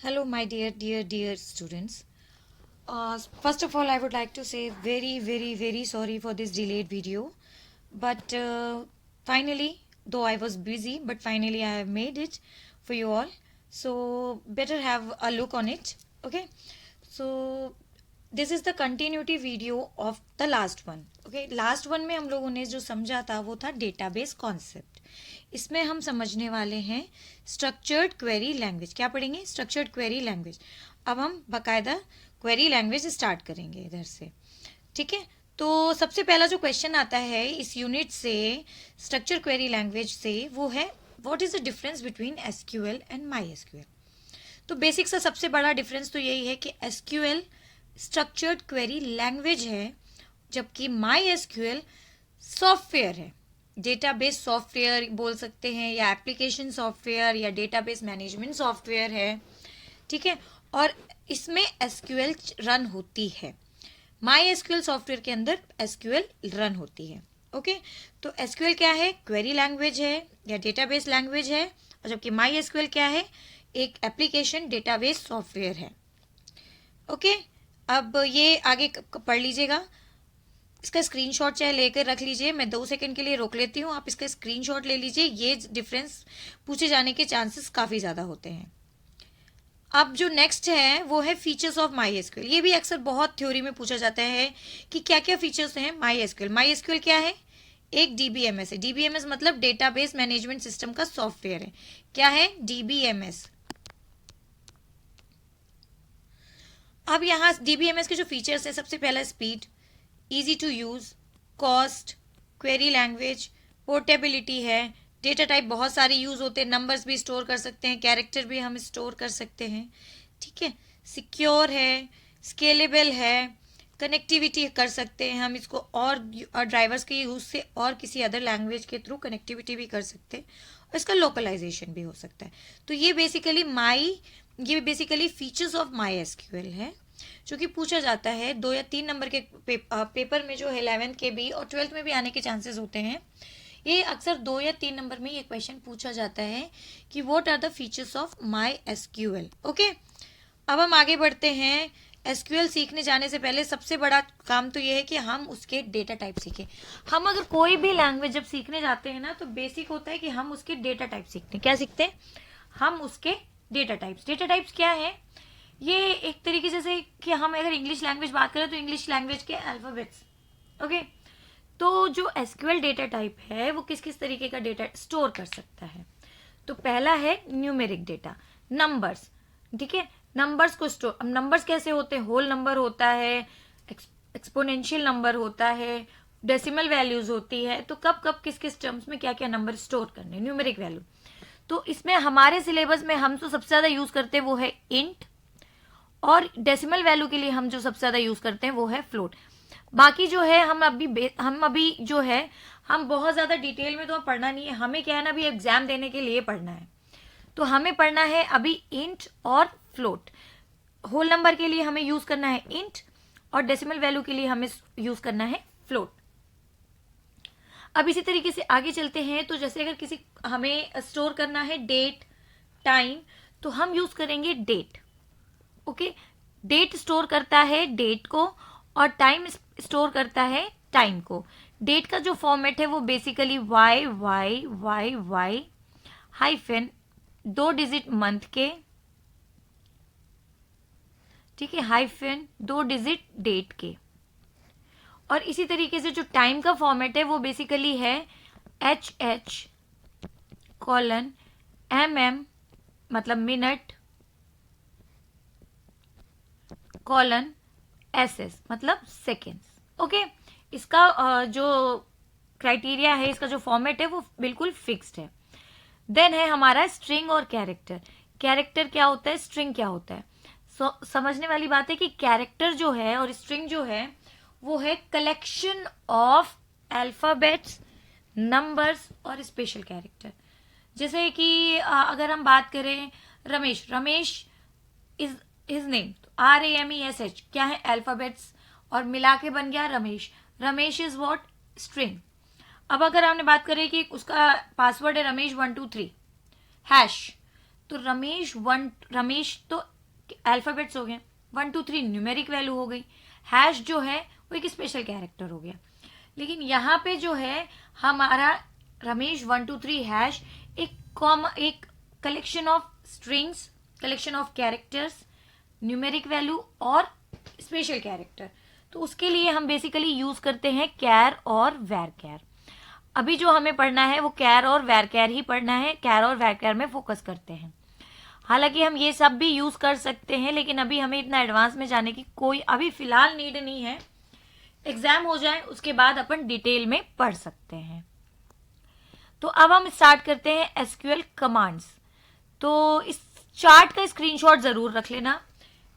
Hello, my dear students. First of all, I would like to say very sorry for this delayed video. But finally, though I was busy, but finally I have made it for you all. So, better have a look on it. Okay. So, this is the continuity video of the last one. Okay, last one में हम लोगों ने जो समझा था वो था database concept. इसमें हम समझने वाले हैं स्ट्रक्चर्ड क्वेरी लैंग्वेज. क्या पढ़ेंगे? Structured query language. अब हम बाकायदा क्वेरी लैंग्वेज स्टार्ट करेंगे इधर से. ठीक है. तो सबसे पहला जो क्वेश्चन आता है इस यूनिट से स्ट्रक्चर क्वेरी लैंग्वेज से वो है what is the difference between SQL and my SQL. तो बेसिक सा सबसे बड़ा डिफरेंस तो यही है कि एसक्यूएल स्ट्रक्चर्ड क्वेरी लैंग्वेज है जबकि माई एसक्यूएल सॉफ्टवेयर है. डेटाबेस सॉफ्टवेयर बोल सकते हैं या एप्लीकेशन सॉफ्टवेयर या डेटाबेस मैनेजमेंट सॉफ्टवेयर है. ठीक है. और इसमें एसक्यूएल रन होती है. माई एसक्यूएल सॉफ्टवेयर के अंदर एसक्यूएल रन होती है. ओके. तो एसक्यूएल क्या है? क्वेरी लैंग्वेज है या डेटाबेस लैंग्वेज है. और जबकि माई एसक्यूएल क्या है? एक एप्लीकेशन डेटाबेस सॉफ्टवेयर है. ओके. अब ये आगे पढ़ लीजिएगा. इसका स्क्रीनशॉट चाहे लेकर रख लीजिए. मैं 2 सेकंड के लिए रोक लेती हूँ. आप इसका स्क्रीनशॉट ले लीजिए. ये डिफरेंस पूछे जाने के चांसेस काफ़ी ज़्यादा होते हैं. अब जो नेक्स्ट है वो है फीचर्स ऑफ माई एसक्यूएल. ये भी अक्सर बहुत थ्योरी में पूछा जाता है कि क्या क्या फीचर्स हैं माई एसक्यूएल. माई एसक्यूएल क्या है? एक डीबीएमएस है. डीबीएमएस मतलब डेटाबेस मैनेजमेंट सिस्टम का सॉफ्टवेयर है. क्या है? डीबीएमएस. अब यहाँ डीबीएमएस के जो फीचर्स हैं, सबसे पहला speed, easy to use, cost, query language, portability है. डेटा टाइप बहुत सारे यूज़ होते हैं. नंबर्स भी स्टोर कर सकते हैं, कैरेक्टर भी हम स्टोर कर सकते हैं. ठीक है. सिक्योर है, स्केलेबल है, कनेक्टिविटी कर सकते हैं हम इसको और ड्राइवर्स के यूज़ से और किसी अदर लैंग्वेज के थ्रू कनेक्टिविटी भी कर सकते हैं. और इसका लोकलाइजेशन भी हो सकता है. तो ये basically features of my SQL है जो कि पूछा जाता है 2 या 3 नंबर के पेपर में जो है 11th के भी और 12th में भी आने के चांसेस होते हैं. ये अक्सर 2 या 3 नंबर में ये क्वेश्चन पूछा जाता है कि what are the features of MySQL. Okay. अब हम आगे बढ़ते हैं. एसक्यूएल सीखने जाने से पहले सबसे बड़ा काम तो ये है कि हम उसके डेटा टाइप सीखें. हम अगर कोई भी लैंग्वेज जब सीखने जाते हैं ना तो बेसिक होता है कि हम उसके डेटा टाइप सीखते हैं. क्या सीखते हैं? हम उसके डेटा टाइप्स. डेटा टाइप्स क्या है? ये एक तरीके जैसे कि हम अगर इंग्लिश लैंग्वेज बात करें तो इंग्लिश लैंग्वेज के अल्फाबेट्स. ओके. तो जो एसक्यूएल डेटा टाइप है वो किस किस तरीके का डेटा स्टोर कर सकता है? तो पहला है न्यूमेरिक डेटा, नंबर्स. ठीक है. नंबर्स को स्टोर. अब नंबर्स कैसे होते हैं? होल नंबर होता है, एक्सपोनेंशियल नंबर होता है, डेसिमल वैल्यूज होती है. तो कब कब किस किस टर्म्स में क्या क्या नंबर स्टोर करने, न्यूमेरिक वैल्यू. तो इसमें हमारे सिलेबस में हम तो सबसे ज्यादा यूज करते हैं वो है इंट. और डेसिमल वैल्यू के लिए हम जो सबसे ज्यादा यूज करते हैं वो है फ्लोट. बाकी जो है हम अभी जो है हम बहुत ज्यादा डिटेल में तो पढ़ना नहीं है. हमें क्या है ना, अभी एग्जाम देने के लिए पढ़ना है. तो हमें पढ़ना है अभी इंट और फ्लोट. होल नंबर के लिए हमें यूज करना है इंट और डेसिमल वैल्यू के लिए हमें यूज करना है फ्लोट. अब इसी तरीके से आगे चलते हैं. तो जैसे अगर किसी हमें स्टोर करना है डेट, टाइम, तो हम यूज करेंगे डेट. ओके. डेट स्टोर करता है डेट को और टाइम स्टोर करता है टाइम को. डेट का जो फॉर्मेट है वो basically Y Y Y Y hyphen 2 digit month के. ठीक है. हाइफन 2 डिजिट डेट के. और इसी तरीके से जो टाइम का फॉर्मेट है वो बेसिकली है एच कॉलन एम मतलब मिनट कॉलन एस मतलब सेकेंड्स. ओके. इसका जो क्राइटेरिया है, इसका जो फॉर्मेट है वो बिल्कुल फिक्स्ड है. देन है हमारा स्ट्रिंग और कैरेक्टर. कैरेक्टर क्या होता है, स्ट्रिंग क्या होता है? समझने वाली बात है कि कैरेक्टर जो है और स्ट्रिंग जो है वो है कलेक्शन ऑफ अल्फाबेट्स, नंबर्स और स्पेशल कैरेक्टर. जैसे कि अगर हम बात करें Ramesh is his name. RAMESH क्या है? अल्फाबेट्स और मिला के बन गया Ramesh. Ramesh is what? String. अब अगर हमने बात करें कि उसका पासवर्ड है रमेश 123 हैश, तो रमेश तो अल्फाबेट्स हो गए, 1 2 3 न्यूमेरिक वैल्यू हो गई, हैश जो है वो एक स्पेशल कैरेक्टर हो गया। लेकिन यहाँ पे जो है हमारा रमेश 1 2 3 हैश एक collection of strings, collection of characters, numeric value और स्पेशल कैरेक्टर। तो उसके लिए हम बेसिकली यूज करते हैं कैर और वैरकैर। अभी जो हमें पढ़ना है वो कैर और वैरकैर ही पढ़ना है, कैर और वैरकैर में फोकस करते हैं। हालांकि हम ये सब भी यूज कर सकते हैं, लेकिन अभी हमें इतना एडवांस में जाने की कोई अभी फिलहाल नीड नहीं है। एग्जाम हो जाए उसके बाद अपन डिटेल में पढ़ सकते हैं। तो अब हम स्टार्ट करते हैं एसक्यूएल कमांड्स। तो इस चार्ट का स्क्रीनशॉट जरूर रख लेना।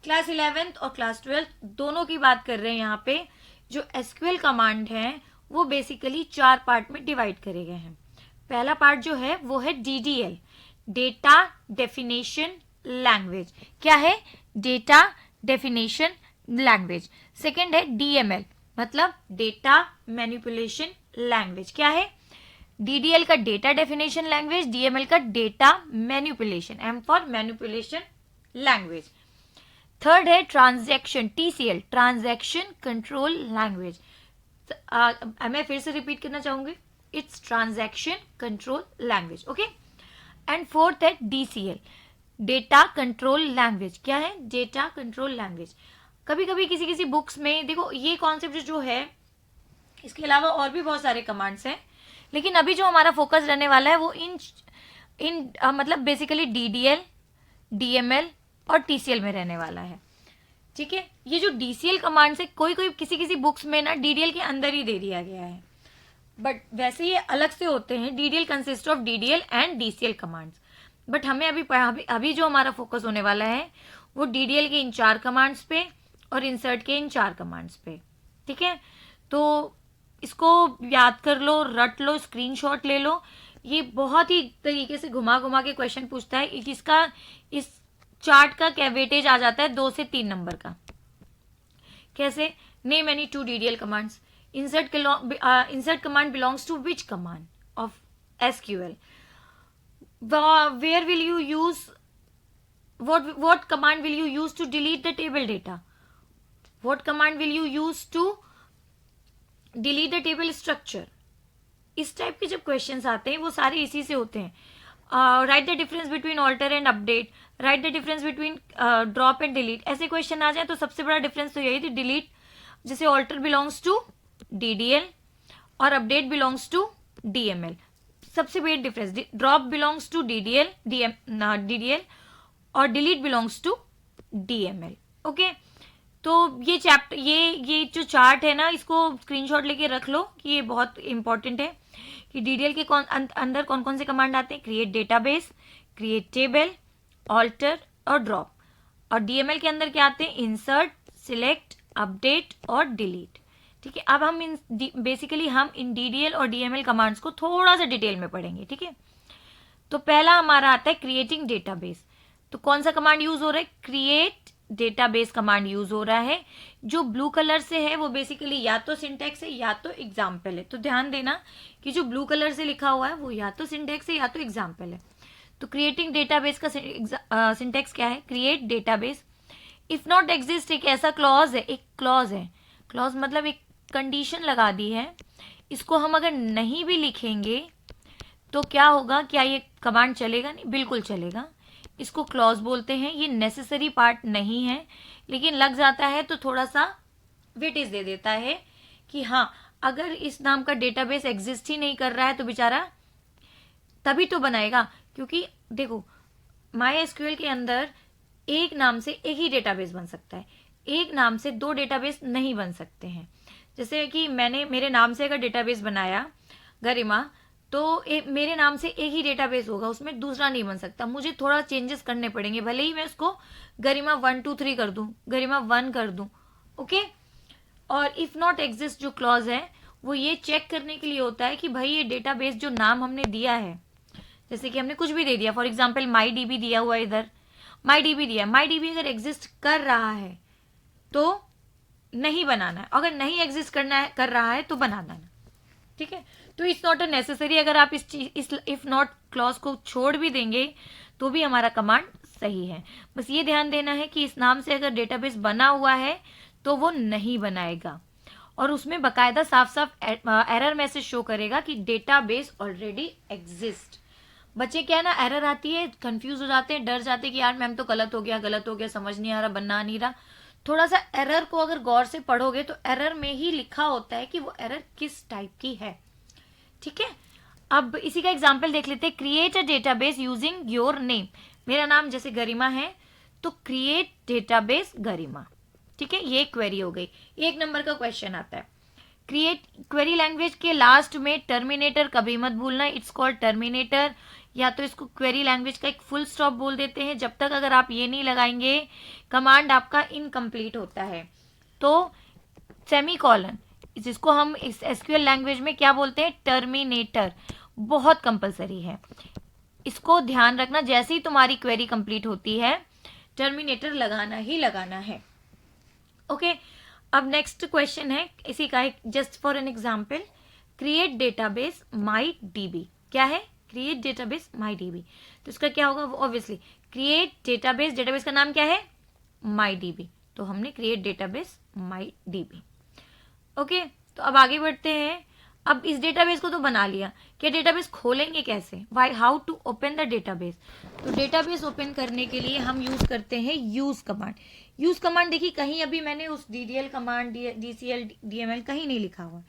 क्लास 11th और क्लास 12th दोनों की बात कर रहे हैं। यहाँ पे जो एसक्यूएल कमांड है वो बेसिकली 4 पार्ट में डिवाइड करे गए हैं। पहला पार्ट जो है वो है डीडीएल, डेटा डेफिनेशन लैंग्वेज। क्या है? Data definition language. सेकेंड है डीएमएल, मतलब डेटा मैनिपुलेशन लैंग्वेज। क्या है? डीडीएल का डेटा डेफिनेशन लैंग्वेज, डीएमएल का data manipulation, M for manipulation language. Third है transaction, TCL, transaction control language. मैं फिर से रिपीट करना चाहूंगी, it's transaction control language. Okay. And fourth है डीसीएल, डेटा कंट्रोल लैंग्वेज। क्या है? Data control language. कभी कभी किसी किसी बुक्स में देखो ये कॉन्सेप्ट जो है, इसके अलावा और भी बहुत सारे कमांड्स हैं, लेकिन अभी जो हमारा फोकस रहने वाला है वो मतलब बेसिकली डीडीएल, डीएमएल और टीसीएल में रहने वाला है। ठीक है। ये जो डीसीएल कमांड्स है कोई किसी किसी बुक्स में ना डीडीएल के अंदर ही दे दिया गया है, बट वैसे ये अलग से होते हैं। DDL consist of DDL and DCL commands. But हमें अभी जो हमारा फोकस होने वाला है वो डीडीएल के इन 4 कमांड्स पे और इंसर्ट के इन 4 कमांड्स पे। ठीक है। तो इसको याद कर लो, रट लो, स्क्रीनशॉट ले लो। ये बहुत ही तरीके से घुमा घुमा के क्वेश्चन पूछता है। इसका इस चार्ट का क्या वेटेज आ जाता है 2 से 3 नंबर का। कैसे? Name any 2 DDL commands. insert command belongs to which command of SQL? Where will you use what command will you use to delete the table data? What command will you use to delete the table structure? इस type के जब questions आते हैं वो सारे इसी से होते हैं। Right the difference between alter and update, right the difference between drop and delete. ऐसे क्वेश्चन आ जाए तो सबसे बड़ा डिफरेंस तो यही थी, डिलीट जैसे ऑल्टर बिलोंग्स टू डीडीएल और अपडेट बिलोंग्स टू डीएमएल। सबसे बड़ी difference, drop belongs to DDL और delete belongs to DML. Okay. तो ये चैप्टर ये जो चार्ट है ना, इसको स्क्रीनशॉट लेके रख लो कि ये बहुत इंपॉर्टेंट है कि डीडीएल के अंदर कौन कौन से कमांड आते हैं। Create database, create table, alter और ड्रॉप। और डीएमएल के अंदर क्या आते हैं? इंसर्ट, सिलेक्ट, अपडेट और डिलीट। ठीक है। अब हम बेसिकली हम इन डीडीएल और डीएमएल कमांड्स को थोड़ा सा डिटेल में पढ़ेंगे। ठीक है। तो पहला हमारा आता है क्रिएटिंग डेटाबेस। तो कौन सा कमांड यूज हो रहा है? क्रिएट डेटाबेस कमांड यूज हो रहा है। जो ब्लू कलर से है वो बेसिकली या तो सिंटैक्स है या तो एग्जाम्पल है। तो ध्यान देना कि जो ब्लू कलर से लिखा हुआ है वो या तो सिंटैक्स है या तो एग्जाम्पल है। तो क्रिएटिंग डेटाबेस का सिंटैक्स क्या है? Create database. If not exist एक ऐसा क्लॉज है, एक क्लॉज है। क्लॉज मतलब एक कंडीशन लगा दी है। इसको हम अगर नहीं भी लिखेंगे तो क्या होगा? क्या ये कमांड चलेगा? नहीं, बिल्कुल चलेगा। इसको क्लॉज बोलते हैं। ये नेसेसरी पार्ट नहीं है, लेकिन लग जाता है तो थोड़ा सा वेटेज दे देता है कि हाँ, अगर इस नाम का डेटाबेस एग्जिस्ट ही नहीं कर रहा है तो बेचारा तभी तो बनाएगा। क्योंकि देखो MySQL के अंदर एक नाम से एक ही डेटाबेस बन सकता है, एक नाम से 2 डेटाबेस नहीं बन सकते हैं। जैसे कि मैंने मेरे नाम से अगर डेटाबेस बनाया गरिमा, तो मेरे नाम से एक ही डेटाबेस होगा, उसमें दूसरा नहीं बन सकता। मुझे थोड़ा चेंजेस करने पड़ेंगे, भले ही मैं उसको गरिमा 1 2 3 कर दूं, गरिमा 1 कर दूं। ओके। और इफ नॉट एग्जिस्ट जो क्लॉज है वो ये चेक करने के लिए होता है कि भाई ये डेटाबेस जो नाम हमने दिया है, जैसे कि हमने कुछ भी दे दिया, फॉर एग्जाम्पल MyDB दिया हुआ है, इधर MyDB दिया, MyDB अगर एग्जिस्ट कर रहा है तो नहीं बनाना है, अगर नहीं एग्जिस्ट कर रहा है तो बना देना। ठीक है। तो इट्स नॉट अ नेसेसरी। अगर आप इस इफ नॉट क्लॉज को छोड़ भी देंगे तो भी हमारा कमांड सही है। बस ये ध्यान देना है कि इस नाम से अगर डेटाबेस बना हुआ है तो वो नहीं बनाएगा, और उसमें बकायदा साफ साफ एरर मैसेज शो करेगा कि डेटाबेस ऑलरेडी एग्जिस्ट। बच्चे क्या है ना, एरर आती है, कंफ्यूज हो जाते हैं, डर जाते हैं कि यार मैम तो गलत हो गया, समझ नहीं आ रहा, बनना नहीं रहा। थोड़ा सा एरर को अगर गौर से पढ़ोगे तो एरर में ही लिखा होता है कि वो एरर किस टाइप की है। ठीक है, अब इसी का एग्जाम्पल देख लेते हैं। Create a database using your name. मेरा नाम जैसे गरिमा है तो क्रिएट डेटाबेस गरिमा। ठीक है, ये क्वेरी हो गई। 1 नंबर का क्वेश्चन आता है, क्रिएट क्वेरी लैंग्वेज के लास्ट में टर्मिनेटर कभी मत भूलना, इट्स कॉल्ड टर्मिनेटर, या तो इसको क्वेरी लैंग्वेज का एक फुल स्टॉप बोल देते हैं। जब तक अगर आप ये नहीं लगाएंगे कमांड आपका इनकम्प्लीट होता है। तो सेमी कॉलन, जिसको हम इस एसक्यूएल लैंग्वेज में क्या बोलते हैं, टर्मिनेटर, बहुत कंपलसरी है। इसको ध्यान रखना, जैसे ही तुम्हारी क्वेरी कंप्लीट होती है टर्मिनेटर लगाना ही लगाना है। ओके, अब नेक्स्ट क्वेश्चन है इसी का, just for an example, create database my DB. क्या है, क्रिएट डेटाबेस माई डीबी। तो इसका क्या होगा, ऑब्वियसली क्रिएट डेटाबेस, डेटाबेस का नाम क्या है, माई डीबी। तो हमने create database my DB. Okay, तो अब आगे बढ़ते हैं। अब इस डेटाबेस को तो बना लिया, क्या डेटाबेस खोलेंगे कैसे, why, how to open the database. तो डेटाबेस ओपन करने के लिए हम यूज करते हैं यूज कमांड। यूज कमांड देखिए, कहीं अभी मैंने उस डीडीएल कमांड, डीसीएल, डीएमएल कहीं नहीं लिखा हुआ।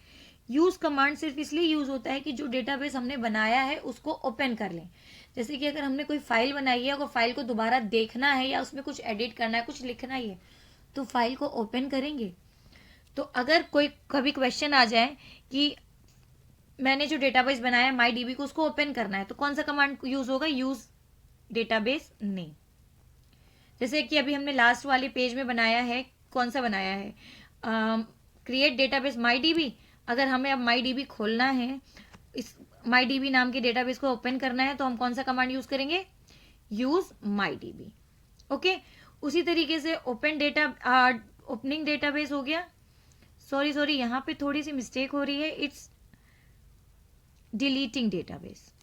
यूज कमांड सिर्फ इसलिए यूज होता है कि जो डेटाबेस हमने बनाया है उसको ओपन कर लें। जैसे कि अगर हमने कोई फाइल बनाई है, अगर फाइल को दोबारा देखना है या उसमें कुछ एडिट करना है, कुछ लिखना ही है, तो फाइल को ओपन करेंगे। तो अगर कोई कभी क्वेश्चन आ जाए कि मैंने जो डेटाबेस बनाया माई डीबी को, उसको ओपन करना है, तो कौन सा कमांड यूज होगा, यूज डेटाबेस नेम। जैसे कि अभी हमने लास्ट वाले पेज में बनाया है, कौन सा बनाया है, क्रिएट डेटाबेस माई डीबी। अगर हमें अब माई डीबी खोलना है, इस माई डीबी नाम के डेटाबेस को ओपन करना है, तो हम कौन सा कमांड यूज करेंगे, यूज माई डीबी। ओके, उसी तरीके से ओपन डेटा, ओपनिंग डेटाबेस हो गया। सॉरी यहाँ पे थोड़ी सी मिस्टेक हो रही है, it's deleting database,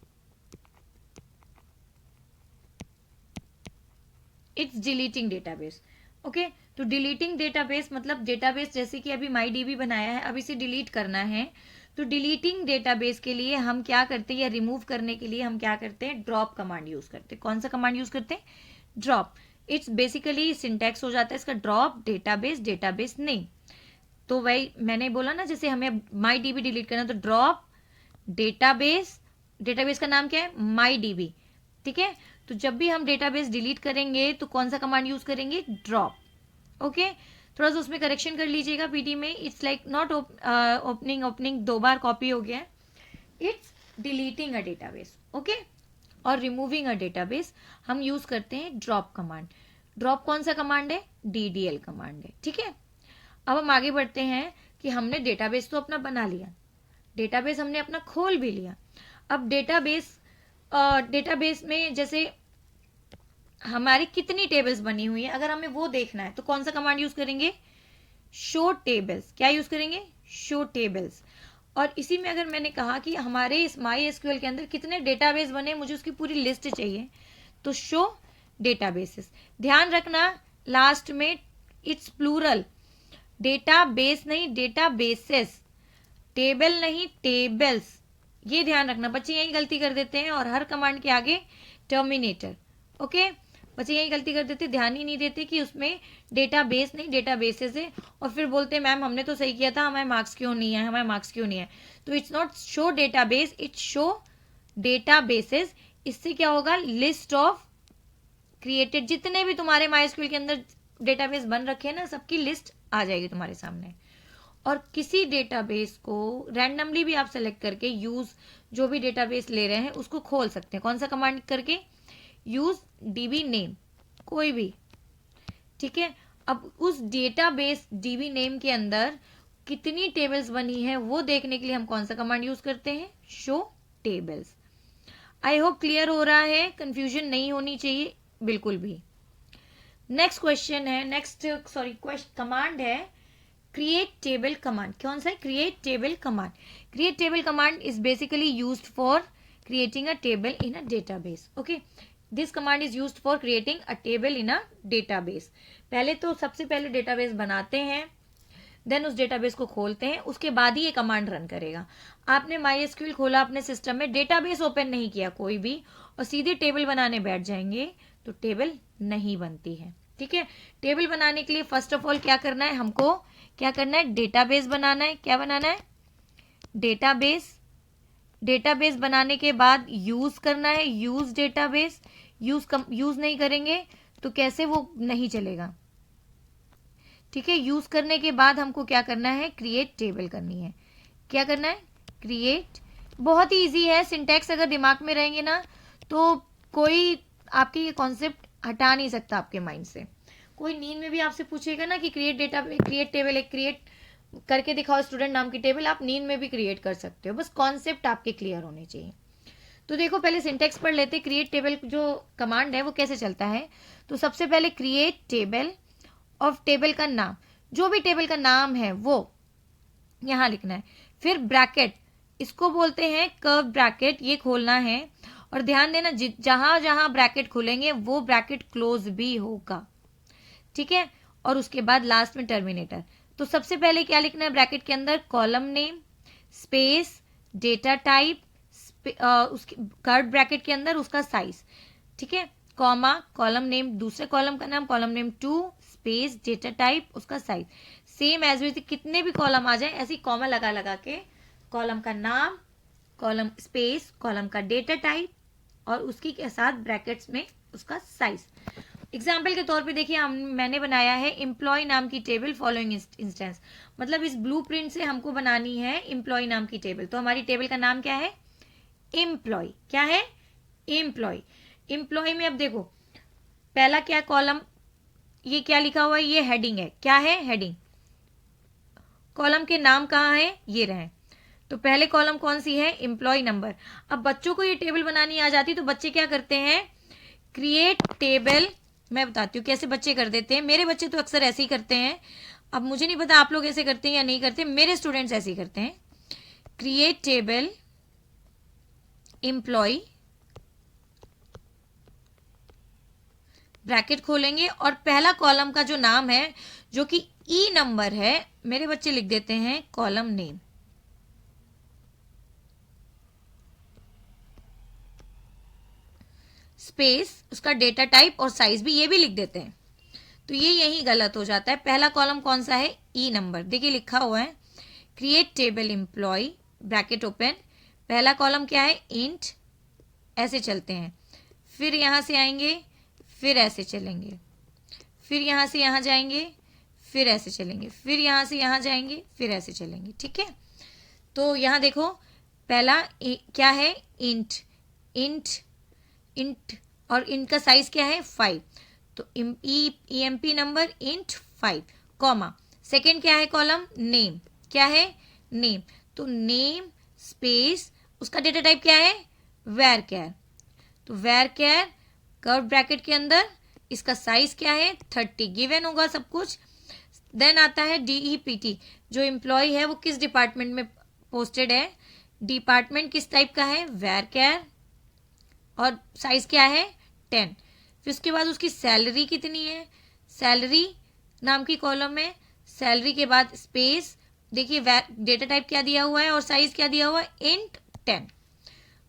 it's deleting database. Okay, तो डिलीटिंग डेटाबेस मतलब डेटाबेस, जैसे कि अभी माई डीबी बनाया है, अब इसे डिलीट करना है, तो डिलीटिंग डेटाबेस के लिए हम क्या करते हैं, या रिमूव करने के लिए हम क्या करते हैं, ड्रॉप कमांड यूज करते हैं। कौन सा कमांड यूज करते हैं, ड्रॉप। इट्स बेसिकली सिंटैक्स हो जाता है इसका, ड्रॉप डेटाबेस, डेटाबेस नेम। तो वही मैंने बोला ना, जैसे हमें माई डीबी डिलीट करना, तो ड्रॉप डेटाबेस, डेटाबेस का नाम क्या है, माई डीबी। ठीक है, तो जब भी हम डेटाबेस डिलीट करेंगे तो कौन सा कमांड यूज करेंगे, ड्रॉप। ओके, थोड़ा सा उसमें करेक्शन कर लीजिएगा पीडी में, it's like not opening 2 bar copy हो गया है, it's deleting a database. Okay, और रिमूविंग अ डेटाबेस हम यूज करते हैं ड्रॉप कमांड। ड्रॉप कौन सा कमांड है, डीडीएल कमांड है। ठीक है, अब हम आगे बढ़ते हैं कि हमने डेटाबेस तो अपना बना लिया, डेटाबेस हमने अपना खोल भी लिया। अब डेटाबेस में जैसे हमारी कितनी टेबल्स बनी हुई है, अगर हमें वो देखना है तो कौन सा कमांड यूज करेंगे, शो टेबल्स। क्या यूज करेंगे, शो टेबल्स। और इसी में अगर मैंने कहा कि हमारे इस माई एसक्यूएल के अंदर कितने डेटाबेस बने, मुझे उसकी पूरी लिस्ट चाहिए, तो शो डेटाबेसेस। ध्यान रखना लास्ट में इट्स प्लूरल, डेटाबेस नहीं डेटाबेसेस, टेबल नहीं टेबल्स। ये ध्यान रखना, बच्चे यही गलती कर देते हैं, और हर कमांड के आगे टर्मिनेटर। ओके, बच्चे यही गलती कर देते, ध्यान ही नहीं देते कि उसमें डेटाबेस नहीं डेटाबेसेस है, और फिर बोलते हैं मैम हमने तो सही किया था, हमारे मार्क्स क्यों नहीं है, हमारे मार्क्स क्यों नहीं है। तो it's not show database, it's show databases. इससे क्या होगा, लिस्ट ऑफ क्रिएटेड, जितने भी तुम्हारे माइस्क्यूएल के अंदर डेटाबेस बन रखे हैं ना, सबकी लिस्ट आ जाएगी तुम्हारे सामने। और किसी डेटाबेस को रैंडमली भी आप सेलेक्ट करके यूज, जो भी डेटाबेस ले रहे हैं उसको खोल सकते हैं, कौन सा कमांड करके, यूज डीबी नेम, कोई भी। ठीक है, अब उस डेटाबेस डीबी नेम के अंदर कितनी टेबल्स बनी है वो देखने के लिए हम कौन सा कमांड यूज करते हैं, show tables. I hope clear हो रहा है, कंफ्यूजन नहीं होनी चाहिए बिल्कुल भी। नेक्स्ट क्वेश्चन है, कमांड है क्रिएट टेबल कमांड। कौन सा है, create table command. Create table command is basically used for creating a table in a database. Okay, this command is used for creating a table in a database. पहले तो सबसे पहले database बनाते हैं, then उस डेटाबेस को खोलते हैं, उसके बाद ही ये कमांड रन करेगा। आपने MySQL खोला अपने सिस्टम में, डेटाबेस ओपन नहीं किया कोई भी, और सीधे टेबल बनाने बैठ जाएंगे तो टेबल नहीं बनती है। ठीक है, टेबल बनाने के लिए फर्स्ट ऑफ ऑल क्या करना है, हमको क्या करना है, डेटाबेस बनाना है। क्या बनाना है, डेटाबेस। डेटाबेस बनाने के बाद यूज करना है, यूज डेटाबेस। यूज नहीं करेंगे तो कैसे वो नहीं चलेगा। ठीक है, यूज करने के बाद हमको क्या करना है, क्रिएट टेबल करनी है। क्या करना है, क्रिएट। बहुत ही इजी है, सिंटैक्स अगर दिमाग में रहेंगे ना तो कोई आपके ये कॉन्सेप्ट हटा नहीं सकता आपके माइंड से। कोई नींद में भी आपसे पूछेगा ना कि क्रिएट टेबल एक क्रिएट करके दिखाओ स्टूडेंट नाम की टेबल, आप नींद में भी क्रिएट कर सकते हो, बस कॉन्सेप्ट आपके क्लियर होने चाहिए। तो देखो पहले सिंटैक्स पढ़ लेते, क्रिएट टेबल जो कमांड है वो कैसे चलता है। तो सबसे पहले क्रिएट टेबल ऑफ टेबल का नाम, जो भी टेबल का नाम है वो यहां लिखना है। फिर ब्रैकेट, इसको बोलते हैं कर्व ब्रैकेट, ये खोलना है। और ध्यान देना जहां जहां ब्रैकेट खुलेंगे वो ब्रैकेट क्लोज भी होगा। ठीक है, और उसके बाद लास्ट में टर्मिनेटर। तो सबसे पहले क्या लिखना है ब्रैकेट के अंदर, column name space data type, उसके कर्व ब्रैकेट के अंदर उसका साइज। ठीक है, कॉमा, कॉलम नेम, दूसरे कॉलम का नाम, column name 2 space data type, उसका साइज। सेम एज यूज, कितने भी कॉलम आ जाए ऐसे कॉमा लगा लगा के, कॉलम का नाम, कॉलम स्पेस, कॉलम का डेटा टाइप और उसकी के साथ ब्रैकेट्स में उसका साइज। एग्जाम्पल के तौर पे देखिए, मैंने बनाया है एम्प्लॉय नाम की टेबल फॉलोइंग इंस्टेंस, मतलब इस ब्लूप्रिंट से हमको बनानी है एम्प्लॉय नाम की टेबल। तो हमारी टेबल का नाम क्या है, एम्प्लॉय। क्या है, एम्प्लॉय। एम्प्लॉय में अब देखो पहला क्या कॉलम, ये क्या लिखा हुआ है, ये हेडिंग है। क्या है, हेडिंग। कॉलम के नाम कहाँ है, ये रहे। तो पहले कॉलम कौन सी है, एम्प्लॉय नंबर। अब बच्चों को ये टेबल बनानी आ जाती तो बच्चे क्या करते हैं, क्रिएट टेबल, मैं बताती हूँ कैसे बच्चे कर देते हैं। मेरे बच्चे तो अक्सर ऐसे ही करते हैं, अब मुझे नहीं पता आप लोग ऐसे करते हैं या नहीं करते, मेरे स्टूडेंट्स ऐसे ही करते हैं। क्रिएट टेबल एम्प्लॉय, ब्रैकेट खोलेंगे और पहला कॉलम का जो नाम है जो कि ई नंबर है, मेरे बच्चे लिख देते हैं कॉलम नेम। स्पेस, उसका डेटा टाइप और साइज भी, ये भी लिख देते हैं। तो ये यही गलत हो जाता है। पहला कॉलम कौन सा है, ई नंबर। देखिए लिखा हुआ है create table employ, bracket open, पहला कॉलम क्या है, इंट। ऐसे चलते हैं, फिर यहां से आएंगे, फिर ऐसे चलेंगे, फिर यहां से यहां जाएंगे, फिर ऐसे चलेंगे, फिर यहां से यहां जाएंगे, फिर ऐसे चलेंगे। ठीक है, तो यहां देखो पहला क्या है, इंट। इंट इंट और इंट का साइज क्या है, 5। तो EMP number int 5, comma, second क्या है कॉलम, नेम। क्या है, नेम। तो नेम स्पेस, उसका डेटा टाइप क्या है, वेर कैर। तो वेर कैर कर्व ब्रैकेट के अंदर, इसका साइज क्या है, 30, गिवन होगा सब कुछ। देन आता है DEPT, जो एम्प्लॉय है वो किस डिपार्टमेंट में पोस्टेड है, डिपार्टमेंट किस टाइप का है, वेर कैर, और साइज क्या है, 10। फिर उसके बाद उसकी सैलरी कितनी है, सैलरी नाम की कॉलम में, सैलरी के बाद स्पेस, देखिए डेटा टाइप क्या दिया हुआ है और साइज क्या दिया हुआ है, int 10।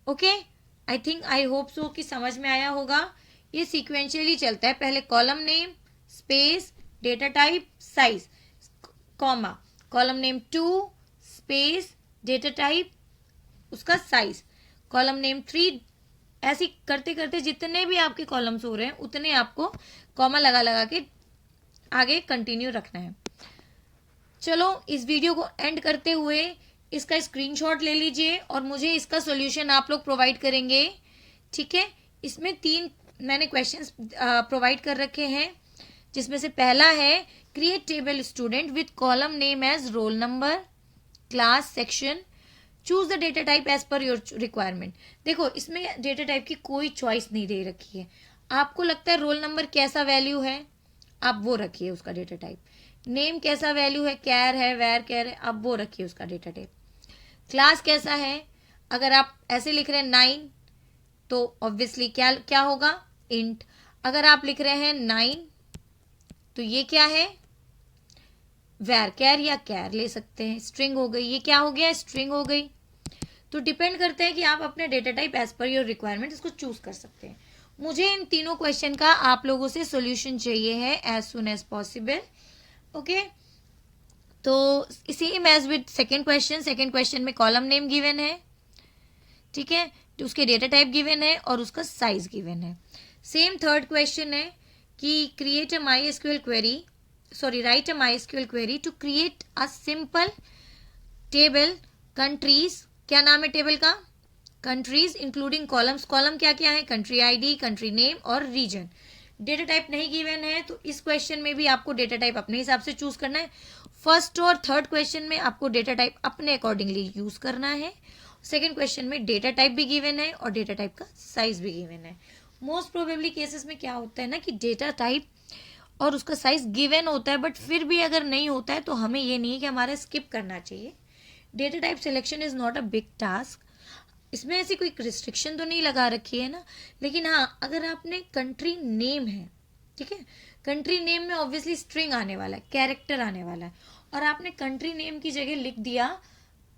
Okay, I think I hope so कि समझ में आया होगा। ये सीक्वेंशियली चलता है, पहले column name space data type size, comma, column name 2 space data type उसका साइज, कॉलम नेम 3। ऐसे करते करते जितने भी आपके कॉलम्स हो रहे हैं उतने आपको कॉमा लगा लगा के आगे कंटिन्यू रखना है। चलो इस वीडियो को एंड करते हुए इसका स्क्रीनशॉट ले लीजिए और मुझे इसका सॉल्यूशन आप लोग प्रोवाइड करेंगे। ठीक है, इसमें 3 मैंने क्वेश्चंस प्रोवाइड कर रखे हैं, जिसमें से पहला है create table student with column name age roll number, class, section, choose the data type as per your requirement. देखो इसमें डेटा टाइप की कोई चॉइस नहीं दे रखी है, आपको लगता है रोल नंबर कैसा वैल्यू है आप वो रखिए उसका डेटा टाइप, नेम कैसा वैल्यू है, कैर है, वेर कैर है, आप वो रखिए उसका डेटा टाइप। क्लास कैसा है, अगर आप ऐसे लिख रहे हैं 9 तो ऑब्वियसली क्या क्या होगा, इंट, अगर आप लिख रहे हैं 9 तो ये क्या है, varchar या कैर ले सकते हैं, स्ट्रिंग हो गई, ये क्या हो गया, स्ट्रिंग हो गई। तो डिपेंड करता है कि आप अपने data type as per your requirement इसको चूज कर सकते हैं। मुझे इन तीनों क्वेश्चन का आप लोगों से सॉल्यूशन चाहिए है as soon as possible. Okay, तो same as with second question में कॉलम नेम गिवन है, ठीक है, तो उसके डेटा टाइप गिवन है और उसका साइज गिवन है। सेम थर्ड क्वेश्चन है कि create a MySQL query, write a MySQL query to create a simple table countries, क्या नाम है टेबल का, कंट्रीज इंक्लूडिंग कॉलम्स, कॉलम क्या क्या है, कंट्री आईडी, कंट्री नेम और रीजन। डेटा टाइप नहीं गिवन है तो इस क्वेश्चन में भी आपको डेटा टाइप अपने हिसाब से चूज करना है। फर्स्ट और थर्ड क्वेश्चन में आपको डेटा टाइप अपने अकॉर्डिंगली यूज करना है। सेकंड क्वेश्चन में डेटा टाइप भी गिवन है और डेटा टाइप का साइज भी गिवन है। मोस्ट प्रोबेबली केसेस में क्या होता है ना कि डेटा टाइप और उसका साइज गिवन होता है, बट फिर भी अगर नहीं होता है तो हमें ये नहीं है कि हमारा स्किप करना चाहिए। Data type selection is not a big task, इसमें ऐसी कोई रिस्ट्रिक्शन तो नहीं लगा रखी है ना, लेकिन हाँ अगर आपने कंट्री नेम है, ठीक है, कंट्री नेम में ऑब्वियसली स्ट्रिंग आने वाला है, कैरेक्टर आने वाला है, और आपने कंट्री नेम की जगह लिख दिया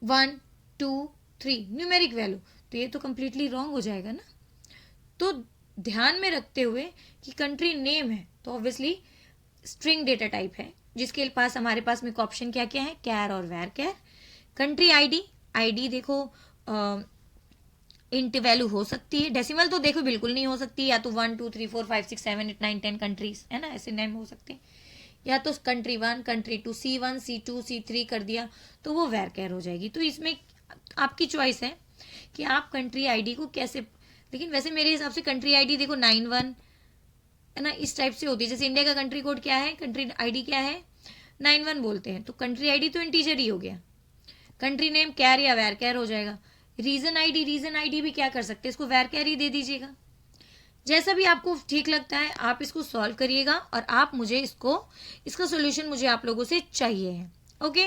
1 2 3 न्यूमेरिक वैल्यू, तो ये तो कंप्लीटली रॉन्ग हो जाएगा ना। तो ध्यान में रखते हुए कि कंट्री नेम है तो ऑब्वियसली स्ट्रिंग डेटा टाइप है, जिसके पास हमारे पास में ऑप्शन क्या क्या है, कैर और varchar। कंट्री आईडी देखो इंट वैल्यू हो सकती है, डेसिमल तो देखो बिल्कुल नहीं हो सकती, या तो 1 2 3 4 5 6 7 8 9 10 कंट्रीज है ना, ऐसे नेम हो सकते हैं, या तो country 1 country 2 C1 C2 C3 कर दिया तो वो varchar हो जाएगी। तो इसमें आपकी चॉइस है कि आप कंट्री आईडी को कैसे, लेकिन वैसे मेरे हिसाब से कंट्री आईडी देखो 91 है ना, इस टाइप से होती है। जैसे इंडिया का कंट्री कोड क्या है, कंट्री आईडी क्या है 91 बोलते हैं, तो कंट्री आईडी तो इंटीजर ही हो गया। कंट्री नेम कैर या varchar हो जाएगा। रीजन आईडी भी क्या कर सकते हैं, इसको varchar ही दे दीजिएगा। जैसा भी आपको ठीक लगता है आप इसको सॉल्व करिएगा और आप मुझे इसका सॉल्यूशन मुझे आप लोगों से चाहिए है। Okay,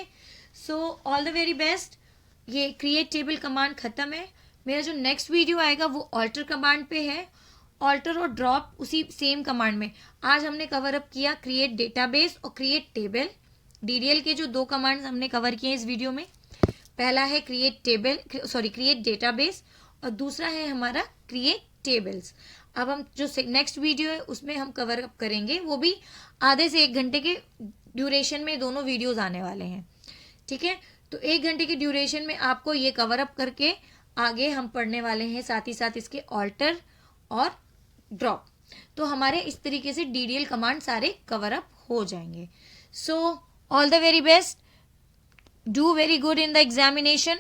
so all the very best. ये क्रिएट टेबल कमांड खत्म है। मेरा जो नेक्स्ट वीडियो आएगा वो ऑल्टर कमांड पे है, ऑल्टर और ड्रॉप उसी सेम कमांड में। आज हमने कवर अप किया क्रिएट डेटाबेस और क्रिएट टेबल, DDL के जो 2 कमांड्स हमने कवर किए इस वीडियो में। पहला है क्रिएट डेटाबेस और दूसरा है हमारा क्रिएट टेबल्स। अब हम जो नेक्स्ट वीडियो है उसमें हम कवर अप करेंगे, वो भी आधे से 1 घंटे के ड्यूरेशन में दोनों वीडियोस आने वाले हैं, ठीक है। तो 1 घंटे की ड्यूरेशन में आपको ये कवर अप करके आगे हम पढ़ने वाले हैं, साथ ही साथ इसके ऑल्टर और ड्रॉप। तो हमारे इस तरीके से DDL कमांड सारे कवर अप हो जाएंगे। So all the very best, do very good in the examination